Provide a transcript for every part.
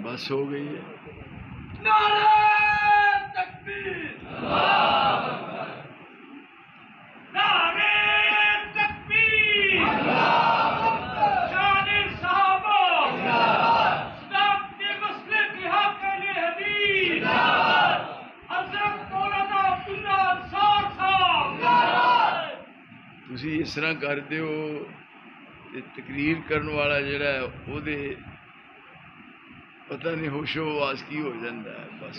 بس ہو گئی ہے. نعرہ تکبیر، نعرہ تکبیر، شان صحابہ، اسلام کے مسئلے کے حق اہل حدیث، حضرت مولانا عبداللہ انصار صاحب. تسی اس طرح کرتے ہو کہ تقریر کرنے والا جڑا ہے وہ دے پتہ نہیں ہوش و آواز کی ہو جاتا ہے. بس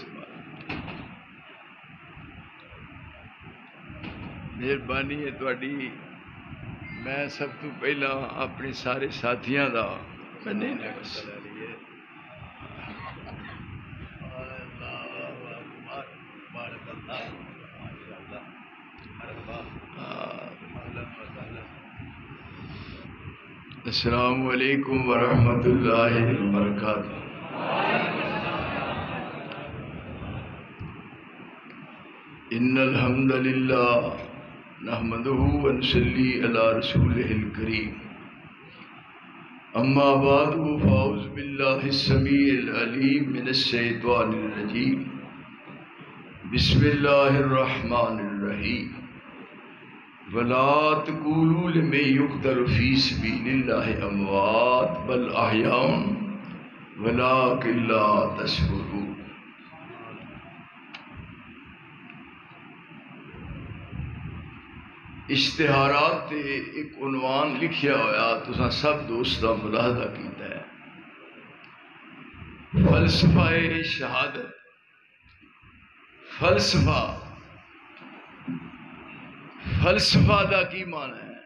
مہربانی ہے تہاڈی. میں سب تو پہلا اپنے سارے ساتھیاں دا میں نہیں نہ بس السلام علیکم ورحمۃ اللہ وبرکاتہ. ان الحمد للہ نحمده ونصلي على رسوله الكريم. اما بعد فاعوذ بالله السميع العليم من الشيطان الرجيم. بسم الله الرحمن الرحيم. ولا تقولوا لمن يقتل في سبيل الله اموات بل احياء ولكن لا تشعرون. اشتہارات تے ایک عنوان لکھیا ہویا تساں سب دوستاں ملاحظہ کیتا ہے. فلسفہ شہادت. فلسفہ دا کی معنی ہے؟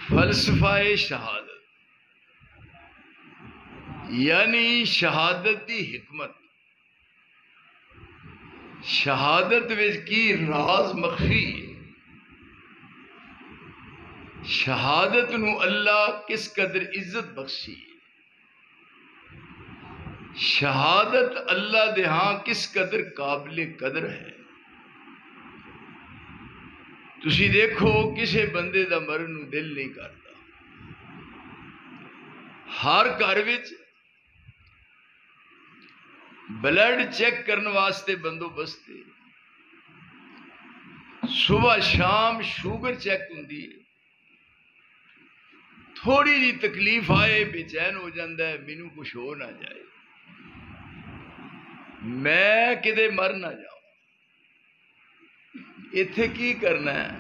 فلسفہ شہادت یعنی شہادت دی حکمت. شہادت وچ کی راز مخفی ہے. شہادت نو اللہ کس قدر عزت بخشی ہے. شہادت اللہ دے ہاں کس قدر قابل قدر ہے. تسی دیکھو کسے بندے دا مرن نو دل نہیں کرتا. ہر گھر وچ بلڈ چیک کرنے واسطے بندوبست ہے. صبح شام شوگر چیک ہوندی ہے. تھوڑی جی تکلیف آئے بے چین ہو جاندہ ہے مینوں کچھ ہو نہ جائے میں کدے مر نہ جاؤں. ایتھے کی کرنا ہے؟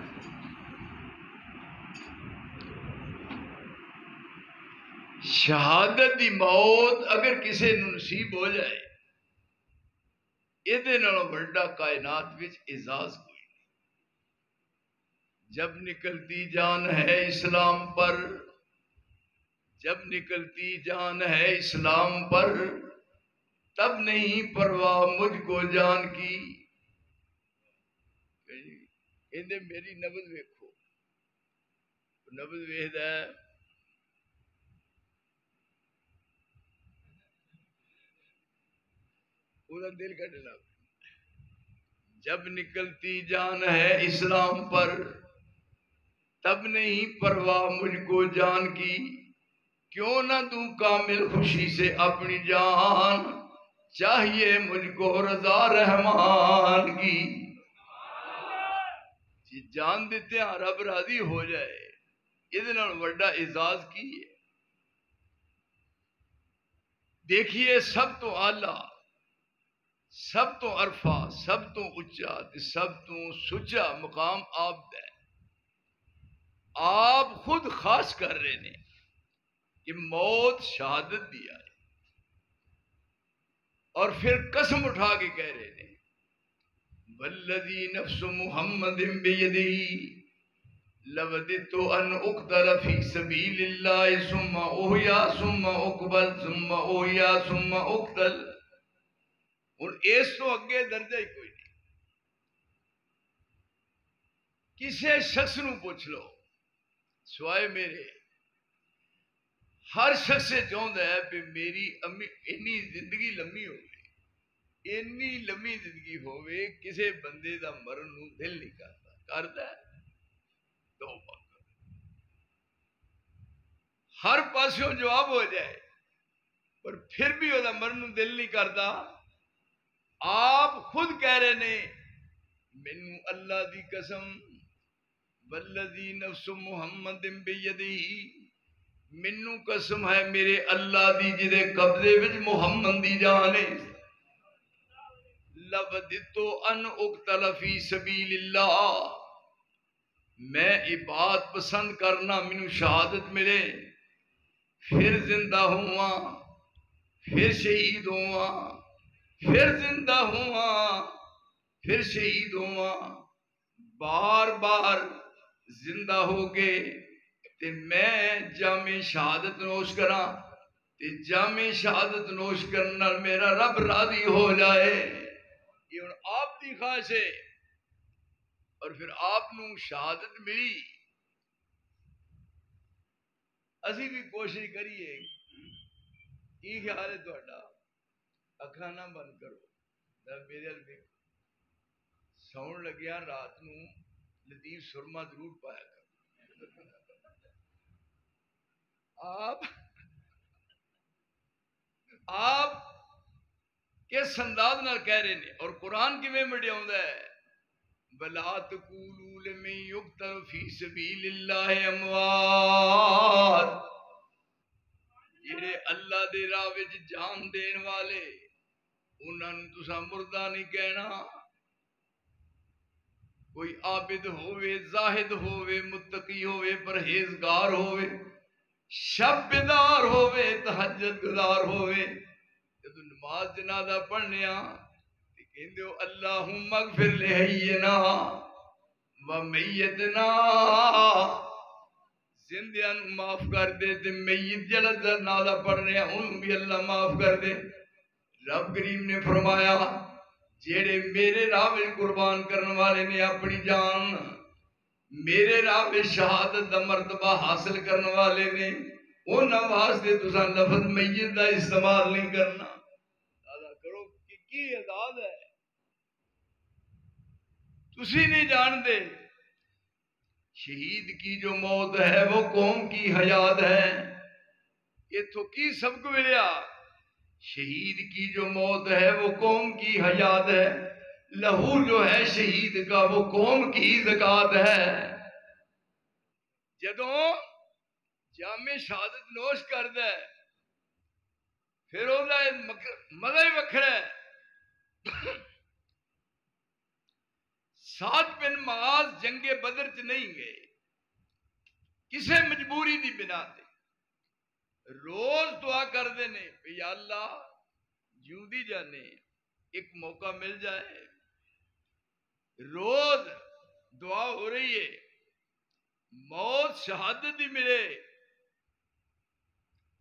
شہادت دی موت اگر کسے نصیب ہو جائے یہ بڑا کائنات وچ اعزاز کوئی نہیں. جب نکلتی جان ہے اسلام پر، جب نکلتی جان ہے اسلام پر، تب نہیں پرواہ مجھ کو جان کی. میری نبض ویکھو، نبض ویکھدا ہے پورا دل کٹنا. جب نکلتی جان ہے اسلام پر، تب نہیں پرواہ مجھ کو جان کی. کیوں نہ دوں کامل خوشی سے اپنی جان، چاہیے مجھ کو رضا رحمان کی. جی جان دیتے ہیں رب راضی ہو جائے یہ بڑا اعزاز کی ہے. دیکھیے سب تو آلہ، سب تو عرفہ، سب تو اچا، سب تو سچا مقام آپ دے. آپ خود خاص کر رہے ہیں کہ موت شہادت دی آئے اور پھر قسم اٹھا کے کہہ رہے ہیں والذی نفس محمد بیدی لوددت ان اقتل فی سبیل اللہ ثم احیا ثم اقبل ثم احیا ثم اقتل. اور اس تو اگے درجہ ہی کوئی نہیں. کسے شخص نو پوچھ لو سوائے میرے، ہر شخص چاہتا ہے کہ میری امی اینی زندگی لمبی ہو گئی، اینی لمبی زندگی ہوئے کسے بندے دا مرن نو دل نہیں کرتا. کرتا ہے توبہ کر. ہر پاسوں جواب ہو جائے پر پھر بھی وہ مرن دل نہیں کرتا. آپ خود کہہ رہے نے مینوں اللہ دی قسم والذی نفس محمد بیدہ مینوں قسم ہے میرے اللہ دی جدے قبضے وچ محمد دی جان ہے لوددتو ان اقتل فی سبیل اللہ میں عبادت پسند کرنا مینوں شہادت ملے پھر زندہ ہوا پھر شہید ہوا پھر زندہ ہوا پھر شہید ہوا بار بار زندہ ہو کے تے میں جامع شہادت نوش کراں تے جامع شہادت نوش کرنا میرا رب راضی ہو جائے. یہ ہن آپ دی خواہش ہے اور پھر آپ نو شہادت ملی. اسی بھی کوشش کریے. کی خیال ہے تہاڈا؟ اکھاں نہ بند کرو میرے ال ویکھو سون لگیا رات نو لطیف سرما ضرور پایا کر. آپ کس انداز نال کہہ رہے ہیں اور قرآن کیویں مڈیاوندا ہے بلا تقولوا لمن يقتل في سبيل الله اموات جڑے اللہ دے راہ وچ جان دین والے انہاں نوں تساں مردہ نہیں کہنا. کوئی عابد ہووے زاہد ہووے متقی ہووے پرہیزگار ہووے شب بیدار ہووے تہجد گزار ہووے جدوں نماز جنازہ پڑھنے تے کہندے ہو اللہم اغفر لحینا و میتنا زندیاں نوں معاف کر دے تے میت جڑا جنازہ پڑھنے انہوں بھی اللہ معاف کر دے. رب کریم نے فرمایا جیڑے میرے راہ وچ قربان کرنے والے نے اپنی جان میرے راہ وچ شہادت دا مرتبہ حاصل کرنے والے نے انہاں واسطے تساں لفظ میت دا استعمال نہیں کرنا. ادا کرو کہ کی اعزاز ہے. تسی نہیں جانتے شہید کی جو موت ہے وہ قوم کی حیات ہے. یہ تو کی سبق ملیا شہید کی جو موت ہے وہ قوم کی حیات ہے. لہو جو ہے شہید کا وہ قوم کی زکات ہے. جدوں جامع شہادت نوش کر دے پھر وہ مزہ ہی وکھرا ہے. سعد بن معاذ جنگ بدر چ نہیں گئے کسے مجبوری دی بنا تے روز دعا کرتے ہیں یا اللہ جیوں دی جانے ایک موقع مل جائے. روز دعا ہو رہی ہے موت شہادت ہی ملے.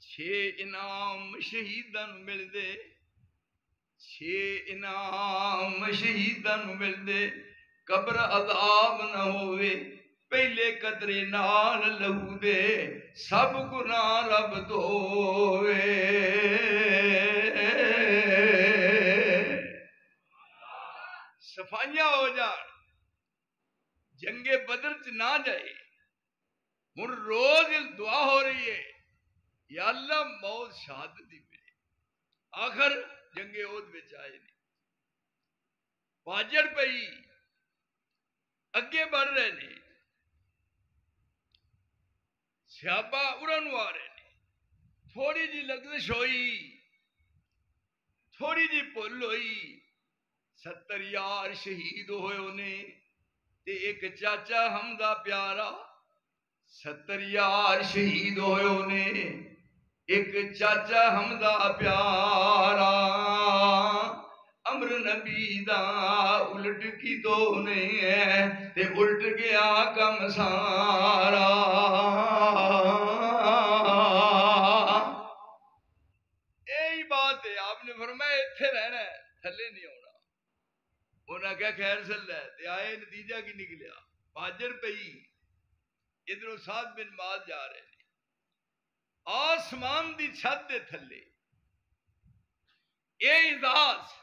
6 انعام شہیدان مل دے 6 انعام شہیدان مل دے قبر عذاب نہ ہوئے پہلے قطرے نال لہو دے سب گناہ رب دھوے. صفائیاں ہو جان جنگ بدر چ نہ جائے. ہن روز دعا ہو رہی ہے یا اللہ موت شہادت دی ملے. آخر جنگ احد وچ آئے نے پاجڑ پئی اگے بڑھ رہے نے صحابہ اڑن آ رہے نے تھوڑی جی لغزش ہوئی تھوڑی جی پل ہوئی 70 یار شہید ہوئے انہیں تے ایک چاچا حمزہ پیارا 70 یار شہید ہوئے انہیں ایک چاچا حمزہ پیارا. امر نبی دا الٹ کی تو نہیں ہے تے الٹ گیا کم سارا. یہی بات ہے آپ نے فرمایا اتنے رہنا ہے تھلے نہیں ہونا. انہاں کیا خیر صلی ہے تے آئے نتیجہ کی نکلیا پاجر پئی ادھر سعد بن معاذ جا رہے ہیں آسمان دی چھت دے تھلے. یہ اعزاز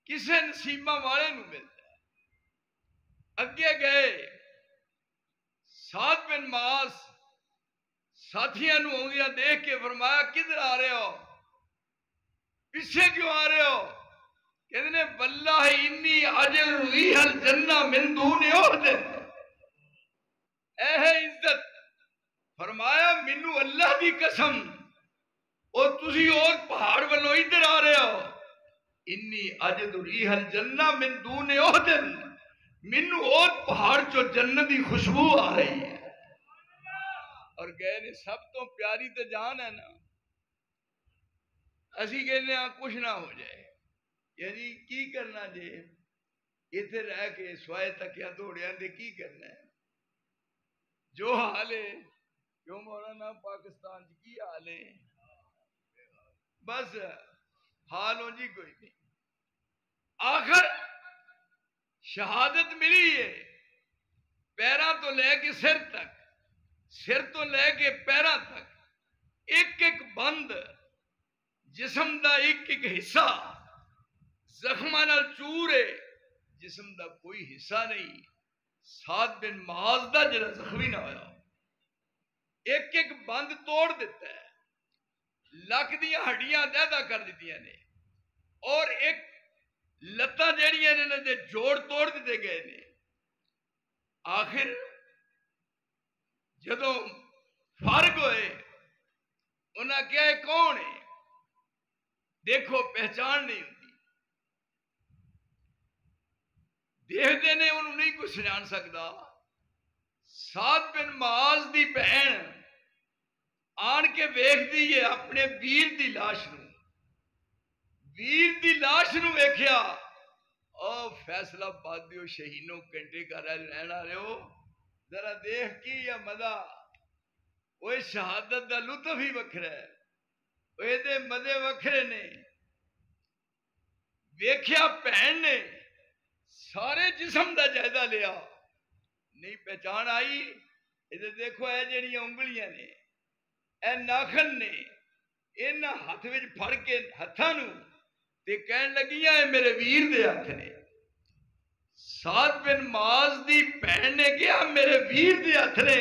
کسے نصیبہ والے نو ملتا ہے. اگے گئے سعد بن معاذ ساتھیاں نو ہوندیاں دیکھ کے فرمایا کدھر آ رہے ہو، پیچھے کیوں آ رہے ہو؟ کہتے ہیں واللہ انی اجل ریح الجنہ من دون احد، اے ہے عزت فرمایا مینوں اللہ دی قسم اور تسی اور پہاڑ والوں ادھر آ رہے ہو، انی اجد ریح الجنہ من دون احد، مینوں اور پہاڑ چو جنت دی خوشبو آ رہی ہے۔ اور گئے نے سب تو پیاری تو جان ہے نا، اسی کہنے ہاں کچھ نہ ہو جائے، یعنی کی کرنا جے اتنے رہ کے سوائے تکیاں توڑیاں دے کی کرنا ہے؟ جو حال ہے کیوں مولانا پاکستان کی حال ہے، بس حال ہو جی کوئی نہیں، آخر شہادت ملی ہے پیراں تو لے کے سر تک، سر تو لے کے پیراں تک، ایک ایک بند جسم دا ایک ایک حصہ زخماں نال چور ہے، جسم دا کوئی حصہ نہیں۔ سعد بن معاذ دا جڑا زخمی نہ ہویا، ایک ایک بند توڑ دیتا ہے، لک دیاں ہڈیاں علیحدہ کر دیتیاں نے، اور ایک لتاں جڑیاں نے دے جوڑ توڑ دیتے گئے نے۔ آخر جدوں فارغ ہوئے انہاں کیا ہے کون ہے؟ دیکھو پہچان نہیں ہوتی، دیکھتے نے انہوں نہیں کچھ سنان سکتا۔ سعد بن معاذ دی بہن آن کے ویکھ دی ہے اپنے ویر دی لاش نو، ویر دی لاش نو ویکھیا، او فیصلہ باد دیو شہینوں گھنٹے کا رہنا رہے ہو، ذرا دیکھ کی یا مزہ، وہ شہادت دا لطف ہی وکھرا ہے، وہ دے مزے وکھرے نے۔ ویکھیا بہن نے سارے جسم دا جائزہ لیا، نہیں پہچان آئی، ادھر دیکھو اے جڑیاں انگلیاں نے، اے ناخن نے، انہاں ہاتھ وچ پھڑ کے ہتھاں نو تے کہن لگیاں اے میرے ویر دے ہاتھ نے۔ سعد بن معاذ دی بہن نے کہا میرے ویر دے ہاتھ نے،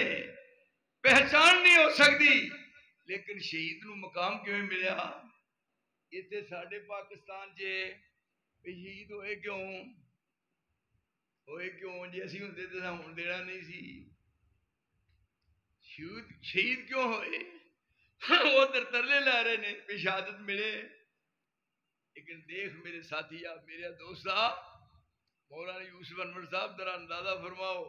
پہچان نہیں ہو سکتی، لیکن شہید نو مقام کیوں ملیا؟ اتنے ساڈے پاکستان چ شہید ہوئے کیوں؟ ہوئے کیوں؟ جی اسی ہوندے تے ہن دینا نہیں سی، شہید کیوں ہوئے؟ وہ ترلے لے رہے نے کہ شہادت ملے، لیکن دیکھ میرے ساتھی میرے دوستا مولانا یوسف انور صاحب ذرا اندازہ فرماؤ،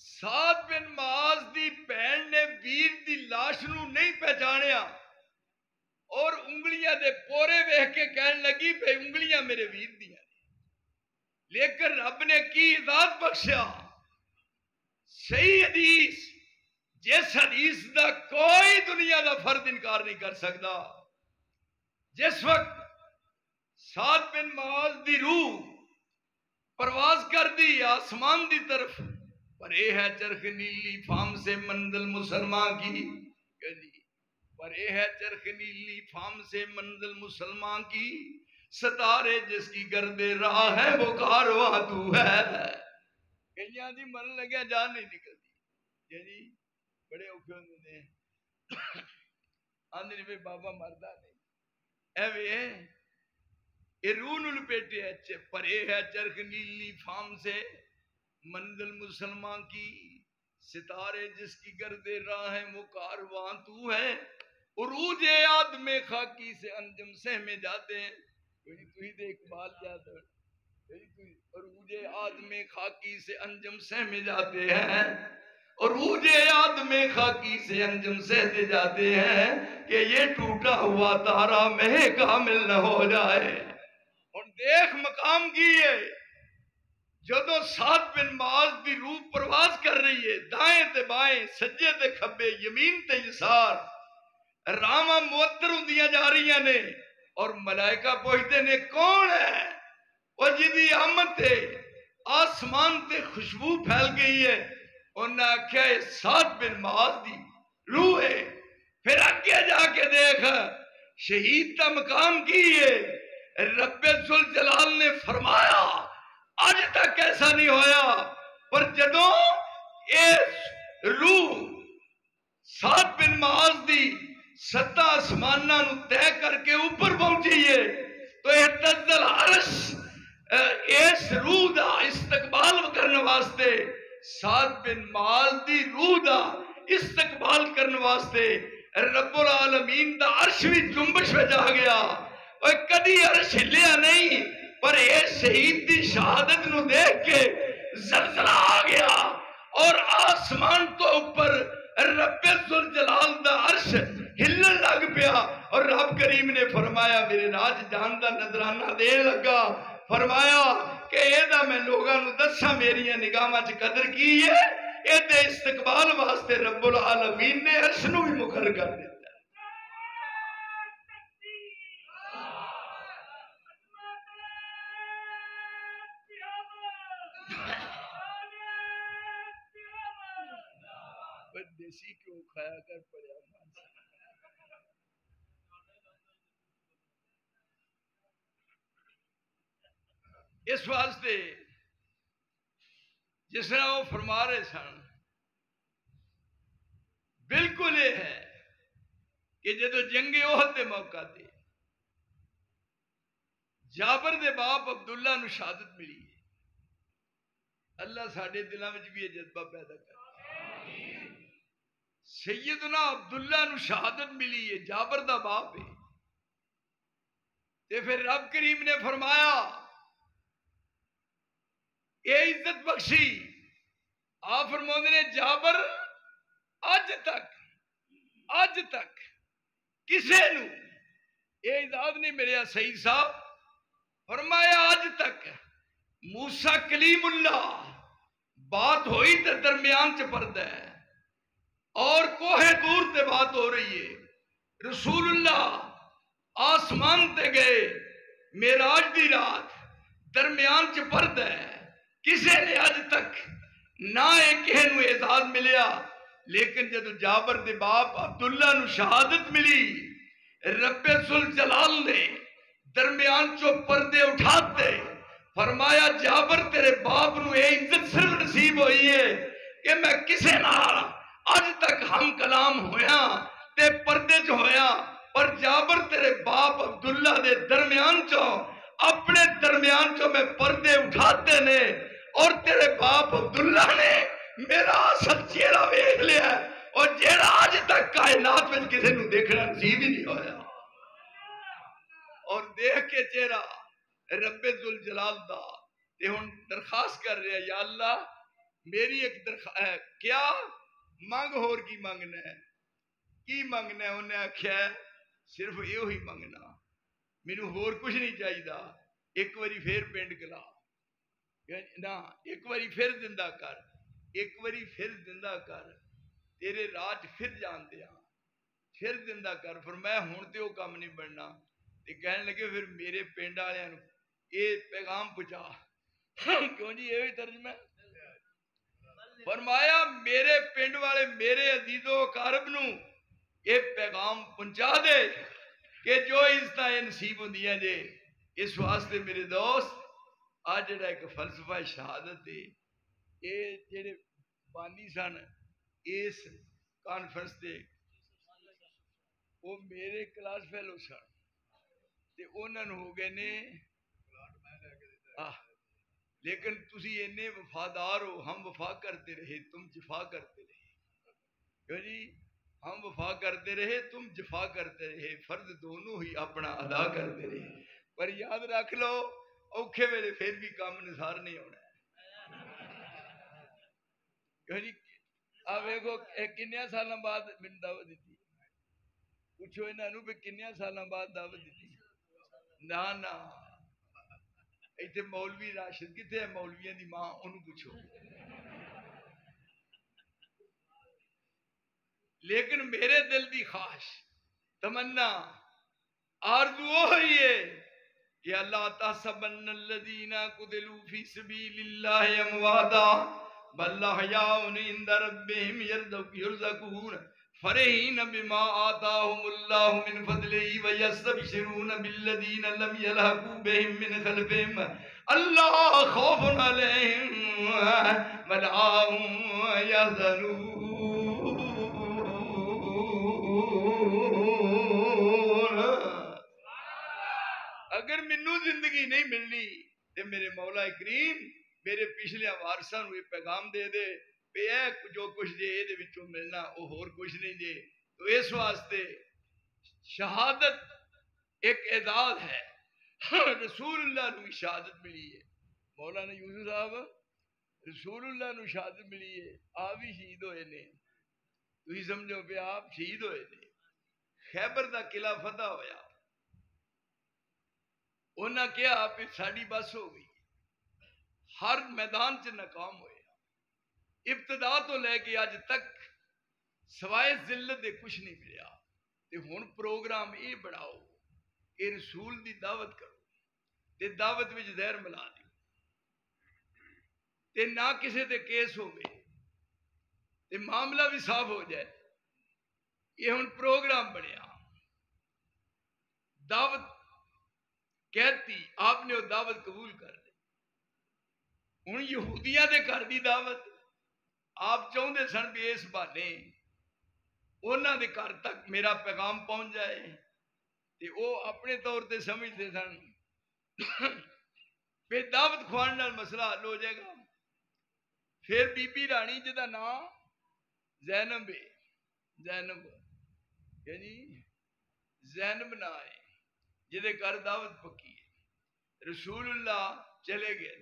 سعد بن معاذ دی بہن نے ویر دی لاش نو نہیں پہچانیا اور انگلیاں دے پورے ویکھ کے کہن لگی بھئی انگلیاں میرے ویر دیاں نے، لیکن رب نے کی اجازت بخشیا۔ صحیح حدیث، جس حدیث دا کوئی دنیا دا فرد انکار نہیں کر سکتا، جس وقت سعد بن معاذ دی روح پرواز کر دی آسمان دی طرف، پر اے ہے چرخ نیلی فام سے منزل مسلمان کی، پر اے ہے چرخ نیلی فام سے منزل مسلمان کی، ستارے جس کی گرد راہ ہے وہ کارواں تو ہے۔ کئیاں دی مرن لگیا جان نہیں نکلتی، یعنی بڑے اوکھے ہوندے نے، آندے نے بابا مردہ نہیں، ایویں ہے اے روح نو لپیٹے اچھے، پر اے ہے چرخ نیلی فام سے منزل مسلمان کی، ستارے جس کی گرد راہ ہے وہ کارواں تو ہے، عروج آدم خاکی سے انجم سہمے جاتے ہیں، توہی دے اقبال جاتا ہے، عروج آدم خاکی سے انجم سہمے جاتے ہیں، عروج آدم خاکی سے انجم سہتے جاتے ہیں کہ یہ ٹوٹا ہوا تارا مہ کامل نہ ہو جائے۔ اور دیکھ مقام کی ہے، جدو سعد بن معاذ دی روح پرواز کر رہی ہے، دائیں تے بائیں، سجے تے کھبے، یمین تے یسار، راواں معطر ہوندیاں جا رہی نے، اور ملائکہ پوچھتے نے کون ہے؟ اور جدی آمد تے آسمان تے خوشبو پھیل گئی ہے، انہوں نے آکھیا ہے سعد بن معاذ دی روح ہے۔ پھر آگے جا کے دیکھ شہید کا مقام کی ہے، رب ذوالجلال نے فرمایا آج تک ایسا نہیں ہویا، پر جدوں اس روح سعد بن معاذ دی 7 آسماناں نو طے کر کے اوپر پہنچی ہے تو اہتز العرش اس روح دا استقبال کرنے واسطے سعد بن معاذ دی روح دا استقبال کرنے واسطے رب العالمین دا عرش بھی جنبش میں جا گیا اور کدی عرش ہلیا نہیں پر اے شہید دی شہادت نو دیکھ کے زلزلہ آ گیا اور آسمان تو اوپر رب ذوالجلال دا عرش ہلن لگ پیا اور رب کریم نے فرمایا میرے راج جان دا نظرانہ دے لگا فرمایا کہ اے دا میں لوگاں نو دساں میری نگاہاں چ قدر کی ہے اے دے استقبال واسطے رب العالمین نے عرش نو بھی مقرر کر دیا دیسی کیوں کھایا کر پڑیا اس واسطے جس طرح وہ فرما رہے سن بالکل یہ ہے کہ جدو جنگ احد دے موقع تے جابر دے باپ عبداللہ نو شہادت ملی ہے اللہ ساڈے دلاں وچ بھی یہ جذبہ پیدا کر سیدنا عبداللہ نو شہادت ملی ہے جابر دا باپ ہے تے پھر رب کریم نے فرمایا اے عزت بخشی آپ فرماندے نے جابر اج تک کسے نو اے اجازت نہیں ملیا سعید صاحب فرمایا اج تک موسیٰ کلیم اللہ بات ہوئی تے درمیان چ پردہ ہے اور کوہ دور تے بات ہو رہی ہے رسول اللہ آسمان تے گئے معراج دی رات درمیان چ پردہ ہے کسے نے اج تک نہ ایک نو اعزاز ملیا لیکن جدو جابر دے باپ عبداللہ نو شہادت ملی رب ذوالجلال نے درمیان چو پردے اٹھاتے فرمایا جابر تیرے باپ نو اے عزت صرف نصیب ہوئی ہے کہ میں کسے نال اج تک ہم کلام ہویا تے پردے چ ہویا پر جابر تیرے باپ عبداللہ دے درمیان چو اپنے درمیان چو میں پردے اٹھاتے نے اور تیرے باپ عبداللہ نے میرا اصل چہرہ ویکھ لیا اور جیڑا آج تک کائنات میں کسی نو دیکھنا نصیب ہی نہیں ہویا اور دیکھ کے چہرہ رب ذوالجلال دا تے ہن درخواست کر رہے ہیں یا اللہ میری ایک درخواست کیا مانگ ہور کی مانگنا ہے کی مانگنا ہے انہیں آکھیا ہے صرف یہ ہی مانگنا مینوں ہور کچھ نہیں چاہیے ایک واری پھر پنڈ کلا نا ایک واری پھر زندہ کر ایک واری پھر زندہ کر تیرے راج پھر جان دیا پھر زندہ کر فرمایا ہن تے وہ کام نہیں بننا تے کہنے لگے پھر میرے پنڈ والےاں نوں اے پیغام پہنچا کیوں جی یہ ترجمہ فرمایا میرے پنڈ والے میرے عزیزو اقارب نوں یہ پیغام پہنچا دے کہ جو عزتاں نصیب ہوندیاں جے اس واسطے میرے دوست آج جڑا ایک فلسفہ شہادت ہے یہ جڑے بانی سن اس کانفرنس دے وہ میرے کلاس فیلو سن تے انہاں نوں ہو گئے نے لیکن تسی اتنے وفادار ہو ہم وفا کرتے رہے تم جفا کرتے رہے کیوں جی ہم وفا کرتے رہے تم جفا کرتے رہے فرض دونوں ہی اپنا ادا کرتے رہے پر یاد رکھ لو اوکھے ویلے پھر بھی کام نثار نہیں ہونا اب دیکھو کنیا سال بعد میں دعوت دیتی پوچھو انہوں نے کنیا سال بعد دعوت دیتی نہ نہ ایتھے مولوی راشد کتے ہے مولویاں دی ماں انہوں پوچھو لیکن میرے دل دی خواہش تمنا آرزو ہوئی ہے کہ اللہ تحسبن الذین قتلوا فی سبیل اللہ امواتا بل احیاء عند ربهم یرزقون فرحین بما آتاهم اللہ من فضلہ ویستبشرون بالذین لم یلحقوا بهم من خلفهم اللہ خوف علیہم ولا هم یحزنون اگر مینوں زندگی نہیں ملنی تے میرے مولا کریم میرے پچھلے وارثاں نوں یہ پیغام دے دے کہ اے جو کچھ جے اے دے وچوں ملنا او ہور کچھ نہیں جے. تو اس واسطے شہادت ایک اعزاز ہے. رسول اللہ نو شہادت ملی ہے. مولانا یوسف صاحب رسول اللہ نو شہادت ملی ہے. آپ بھی شہید ہوئے نے. تھی سمجھو پہ آپ شہید ہوئے نے. خیبر دا قلعہ فتح ہویا. انہاں کیا پھر ساڑی بس ہو گئی. ہر میدان چ ناکام ہوئے. ابتدا تو لے کے اج تک سوائے ذلت دے کچھ نہیں ملیا. تے ہن پروگرام یہ بڑھاؤ کہ رسول دی دعوت کرو تے دعوت وچ زہر ملا دیو تے نہ کسے تے کیس ہوئے تے معاملہ بھی صاف ہو جائے. یہ ہن پروگرام بنیا. دعوت کہتی آپ نے وہ دعوت قبول کر لی. ہن یہودیاں دے گھر دی دعوت آپ چاہتے سن بھی اس بہانے انہاں دے گھر تک میرا پیغام پہنچ جائے تے وہ اپنے طور تے سمجھتے سن پھر دعوت کھوان نال مسئلہ حل ہو جائے گا. پھر بی بی رانی جدا نام زینب ہے. زینب یعنی زینب نہ ہے جدے گھر دعوت پکی ہے. رسول اللہ چلے گئے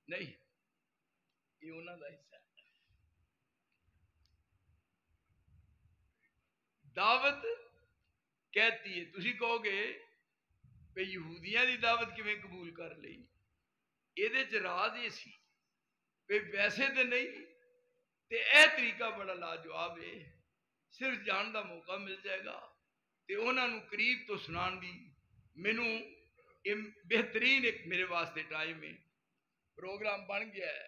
نہیں یہ انہوں کا حصہ ہے. دعوت کہتی ہے تسی کہو گے کہ یہودیاں دی دعوت کیویں قبول کر لئی. یہ راز یہ سی کہ ویسے تو نہیں تے اے طریقہ بڑا لاجواب ہے. صرف جان دا موقع مل جائے گا تے انہاں نوں قریب تو سنان دی مینوں یہ بہترین ایک میرے واسطے ٹائم ہے. پروگرام بن گیا ہے.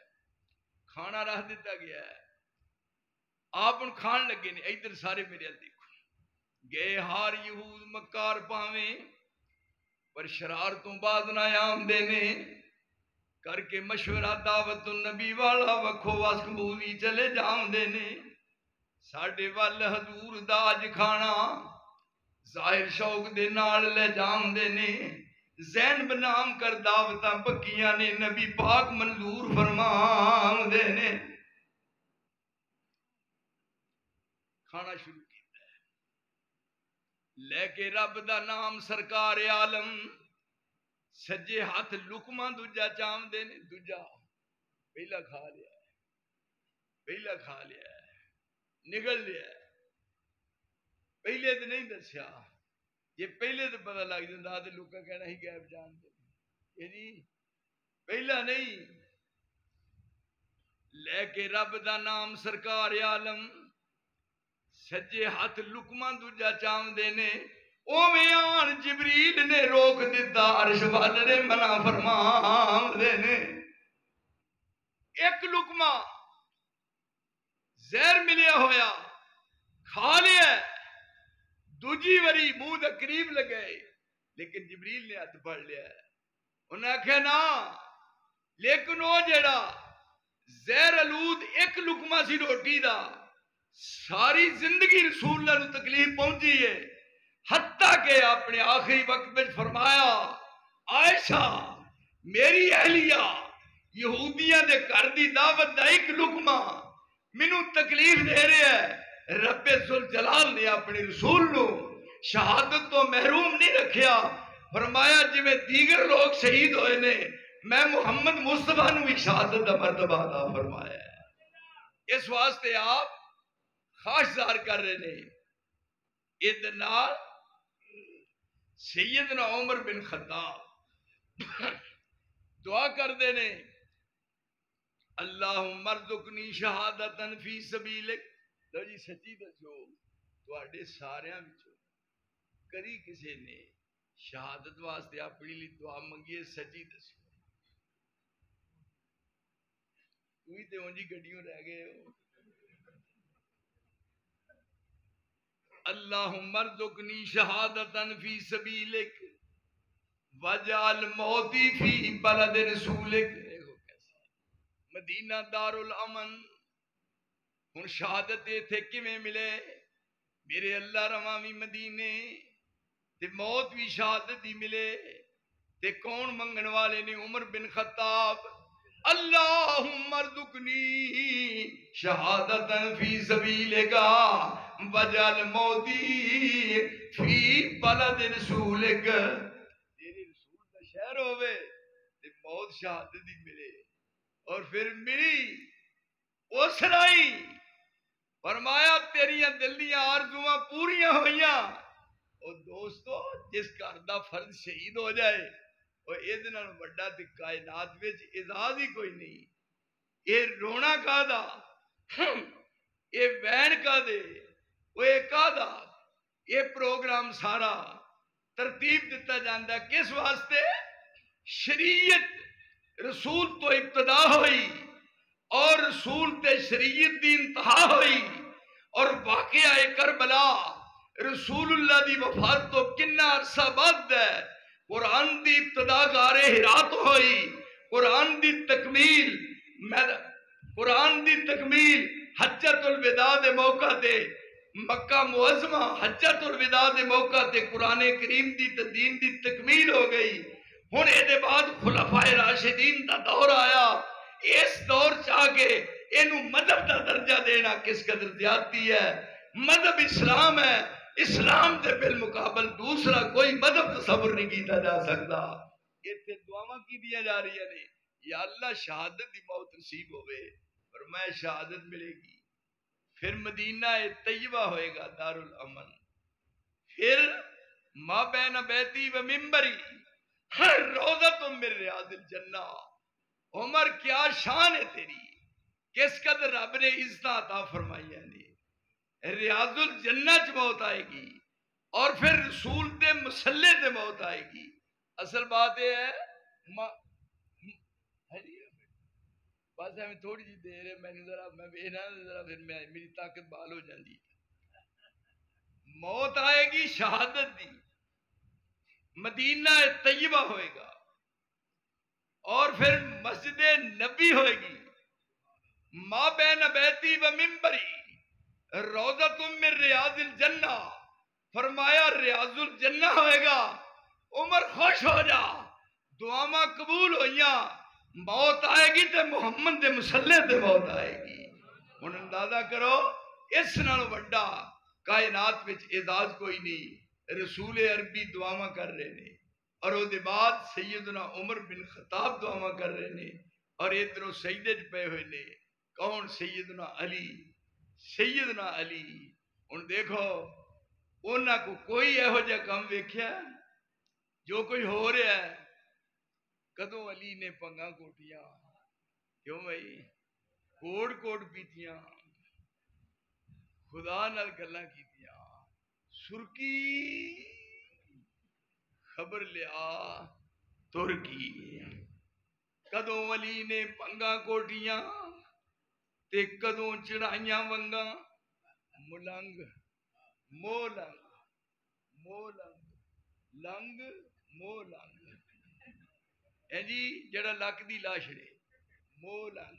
کھانا رکھ دیتا گیا ہے. آپ ان کھان لگے نے. ادھر سارے میرے ال دیکھو. گئے ہار یہود مکار پاویں پر شرارتوں بعد نہ آمدے نے کر کے مشورہ دعوت النبی والا وکھو واس قبولی چلے جاندے نے. ساڈے ول حضور دا اج کھانا ظاہر شوق دے نال لے جاندے نے. زین بنام کر دعوتاں پکیاں نے نبی پاک منظور فرماندے نے. کھانا شروع کیتا ہے. لے کے رب دا نام سرکار عالم سجے ہاتھ لکما دوجا چاندے نے. دوجا پہلا کھا لیا ہے. پہلا کھا لیا ہے. نگل لیا ہے. پہلے تو نہیں دسیا. یہ پہلے تو پتہ لگ جاتا تو لوکا کہنا ہی غیب جانتے. یہ جی پہلا نہیں. لے کے رب دا نام سرکار عالم سجے ہاتھ لکما دوجا چاندے نے. اوویں آن جبریل نے روک دیتا عرش والے نے منع فرماندے نے. ایک لکما زہر ملیا ہویا کھا لیا. دوجی وری منہ دے قریب لگے لیکن جبریل نے ہاتھ پڑ لیا. انہیں آخیا نا لیکن وہ جڑا زہر آلود ایک لکما سی روٹی دا ساری زندگی رسول اللہ نو تکلیف پہنچی ہے. حتیٰ کہ اپنے آخری وقت میں فرمایا عائشہ میری اہلیہ یہودیاں دے گھر دی دعوت دا ایک لقمہ مینوں تکلیف دے رہا ہے. رب ذوالجلال نے اپنے رسول نو شہادت تو محروم نہیں رکھیا. فرمایا جی میں دیگر لوگ شہید ہوئے نے میں محمد مصطفیٰ نو بھی شہادت دا مرتبہ عطا فرمایا ہے. اس واسطے آپ خاص ظاہر کر رہے ہیں. ادنا سیدنا عمر بن خطاب دعا کر دینے اللہم ارزقنی شہادتا فی سبیلک. لو جی سچی دسو تواڈے ساریاں وچوں کری کسی نے شہادت واسطے اپنی لی دعا منگی ہے؟ سچی دسو. کوئی تے اونجی گڈیوں رہ گئے ہو. اللہم ارزقنی شہادتا فی سبیلک وجعل موتی فی بلد رسولک. مدینہ دار الامن. ہن شہادت تھے کیویں ملے؟ میرے اللہ روامی مدینے تے موت بھی شہادت دی ملے تے کون منگن والے نے عمر بن خطاب اللہم ارزقنی شہادتا فی سبیلک وجعل موتی فی بلد رسولک تیرے رسول کا شہر ہوئے تے موت شہادت دی ملے اور پھر ملی اس رائی فرمایا تیریاں دل دیاں آرزواں پوریاں ہوئیاں اور دوستو جس گھر دا فرد شہید ہو جائے اور یہ نال بڑا تے کائنات وچ اعزاز ہی کوئی نہیں. یہ رونا کا دا یہ وین کا دے وہ کا دا یہ پروگرام سارا ترتیب دیتا جاندا کس واسطے شریعت رسول تو ابتدا ہوئی اور رسول تے شریعت دی انتہا ہوئی اور واقعہ کربلا رسول اللہ دی وفات تو کنا عرصہ بعد ہے. قرآن دی ابتدا غار ہرات ہوئی قرآن دی تکمیل حجت الوداع دے موقع تے مکہ معظمہ حجت الوداع دے موقع تے قرآن کریم دی تدین دی تکمیل ہو گئی. ہن اے دے بعد خلفائے راشدین دا دور آیا. اس دور چاہ کے اینو مذہب دا درجہ دینا کس قدر زیادتی ہے. مذہب اسلام ہے. اسلام دے بالمقابل دوسرا کوئی مذہب تصور نہیں کیتا جا سکتا. ایتھے دعاواں کی دیا جا رہی ہیں یا اللہ شہادت دی موت نصیب ہوئے فرمایا شہادت ملے گی. پھر مدینہ طیبہ ہوئے گا دار الامن. پھر ما بین بیتی و منبری روضۃ من ریاض الجنہ. عمر کیا شان ہے تیری کس قدر رب نے عزت عطا فرمائی ہے. ریاض الجنہ چ موت آئے گی اور پھر رسول دے مسلے تے موت آئے گی. اصل بات یہ ہے بس ہمیں تھوڑی جی دیر ہے میں پھر میری طاقت بحال ہو جاندی. موت آئے گی شہادت دی. مدینہ طیبہ ہوئے گا اور پھر مسجد نبی ہوئے گی. ما بین بیتی و منبری روضۃ من ریاض الجنہ. فرمایا ریاض الجنہ ہوئے گا. عمر خوش ہو جا دعاواں قبول ہوئیاں. موت آئے گی تے محمد دے مسلے تے موت آئے گی. ہن اندازہ کرو اس نال بڑا کائنات وچ اعزاز کوئی نہیں. رسول عربی دعاواں کر رہے نے اور او دے بعد سیدنا عمر بن خطاب دعاواں کر رہے نے اور ادھروں سجدے چ پے ہوئے نے. کون؟ سیدنا علی. سیدنا علی. ہن دیکھو انہاں کو کوئی ایہو جا کام ویکھیا جو کوئی ہو رہا ہے. کدوں علی نے پنگاں کوٹیاں کیوں بھائی کوٹ پیتیاں خدا نال گلاں کیتیاں سرکی خبر لیا ترکی. کدوں علی نے پنگاں کوٹیاں تے کدوں چڑھائیاں ونگاں. ملنگ لنگ مولنگ اے جی جڑا لک دی لا چھڑے مولنگ.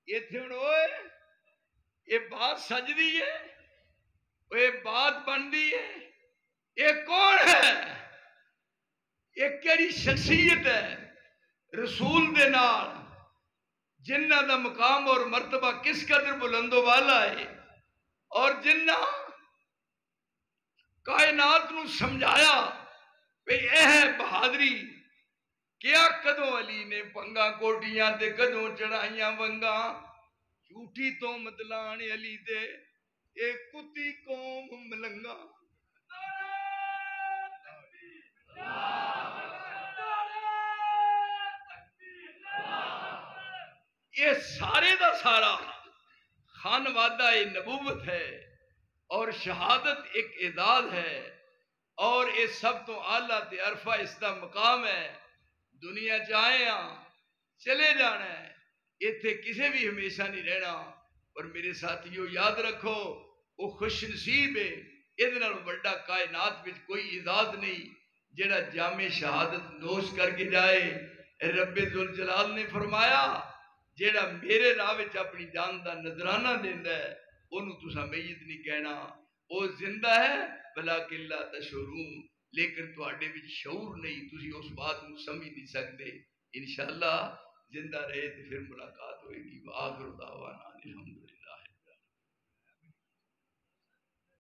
ایتھے ہن اوئے یہ بات سجدی ہے یہ بات بندی ہے. یہ کون ہے؟ یہ کیڑی شخصیت ہے رسول دے نال جنہ دا مقام اور مرتبہ کس قدر بلند و بالا ہے اور جنہ کائنات نو سمجھایا کہ اے ہے بہادری. کیا کدوں علی نے پنگاں کوٹیاں تے کدوں چڑھائیاں ونگاں. جھوٹی تو مدلان علی تے اے کتی قوم ملنگا. یہ سارے دا سارا خانوادہ نبوت ہے اور شہادت ایک اعزاز ہے اور یہ سب تو اعلیٰ تے عرفہ اس دا مقام ہے. دنیا چاہے چلے جانا ہے ایتھے کسے بھی ہمیشہ نہیں رہنا. اور میرے ساتھیوں یاد رکھو وہ خوش نصیب ہے ادھر بڑا کائنات میں کوئی اعزاز نہیں جڑا جامع شہادت نوش کر کے جائے. رب ذوالجلال نے فرمایا جیڑا میرے راہ وچ اپنی جان دا نذرانہ دیندا ہے اونوں تساں میت نہیں کہنا. وہ زندہ ہے بلاکن لا تشعرون، لیکن تواڈے وچ شعور نہیں، تسی اس بات کو سمجھ نہیں سکتے۔ انشاءاللہ زندہ رہے تو پھر ملاقات ہوئے گی۔ وآخر دعوانا الحمدللہ۔